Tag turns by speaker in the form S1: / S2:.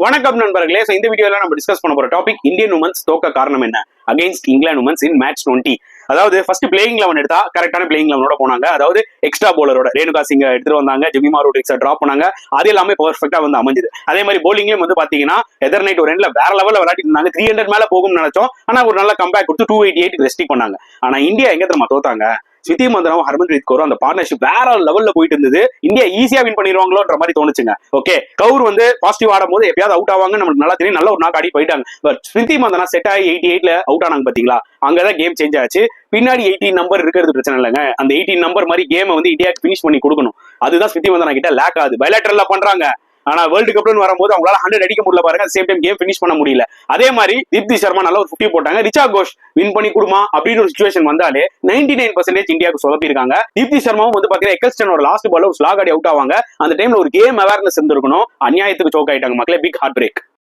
S1: வணக்கம் நண்பர்களே. இந்த வீடியோல நம்ம டிஸ்கஸ் பண்ண போற டாபிக் இந்தியன் உமன்ஸ் தோக்க காரணம் என்ன அகைன்ஸ்ட் இங்கிலாந்து உமன்ஸ் இன் மேட்ச் 20. அதாவது ஃபர்ஸ்ட் பிளேயிங் 11 எடுத்தா கரெக்டான பிளேயிங் 11 போனாங்க. அதாவது எக்ஸ்ட்ரா போலரோட ரேணுகா சிங் எடுத்துட்டு வந்தாங்க, ஜெமிமா ரோட்ரிக்ஸை டிராப் பண்ணாங்க. அது எல்லாமே பெர்ஃபெக்ட்டா வந்து அமைஞ்சது. அதே மாதிரி போலிங்லயும் வந்து பாத்தீங்கன்னா எதர் நைட் ஒரு ரெண்டுல வேற லெவல்ல விளையாடி இருந்தாங்க. 300 மேல போகும்னு நினைச்சோம். ஆனா ஒரு நல்ல கம்பேக் கொடுத்து 288 ரெஸ்டிக் பண்ணாங்க. ஆனா இந்தியா எங்க தெரியுமா தோத்தாங்க? ஸ்மிருதி மந்தனாவும் ஹர்மன்பிரீத் கௌரும் அந்த பார்ட்னர்ஷிப் வேற லெவல்ல போயிட்டு இருந்தது. இந்தியா ஈஸியா வின் பண்ணிடுவாங்களோன்ற மாதிரி தோணுச்சுங்க. ஓகே, கௌர் வந்து பாசிட்டிவ் ஆடும் போது எப்பயாவது அவுட் ஆவாங்க நமக்கு நல்லா தெரியும். நல்ல ஒரு நாக் ஆடி போயிட்டாங்க. பட் ஸ்மிருதி மந்தனா செட் ஆகி 88ல அவுட் ஆனாங்க பாத்தீங்களா? அங்கதான் கேம் சேஞ்ச் ஆச்சு. பின்னாடி 18 நம்பர் இருக்கிறது பிரச்சனை இல்லைங்க. அந்த 18 நம்பர் மாதிரி கேமை வந்து இந்தியாவுக்கு பினிஷ் பண்ணி கொடுக்கணும். அதுதான் ஸ்மிருதி மந்தனா கிட்ட லேக் ஆகுது. பைலேட்டரலா பண்றாங்க. ஆனா வேர்ல்டு கப்னு வரும்போது அவங்களால 100 அடிக்க முடியல பாருங்க. சேம் டைம் கேம் பினிஷ் பண்ண முடியல. அதே மாதிரி தீப்தி சர்மா நல்ல ஒரு 50 போட்டாங்க. ரிச்சா கோஷ் வின் பண்ணி கொடுமா அப்படின்னு ஒரு சிச்சுவேஷன் வந்தாலே 99% இந்தியாவுக்கு சொதப்பிருக்காங்க. தீப்தி சர்மாவும் வந்து பாத்தீங்கன்னா எக்கல்ஸ்டனோட லாஸ்ட் பால்ல ஒரு ஸ்லாக் ஆடி அவுட் ஆவாங்க. அந்த டைம்ல ஒரு கேம் அவேர்னஸ் இருந்திருக்கணும். அநியாயத்துக்கு சோக் ஆயிட்டாங்க மக்களே. Big heart break.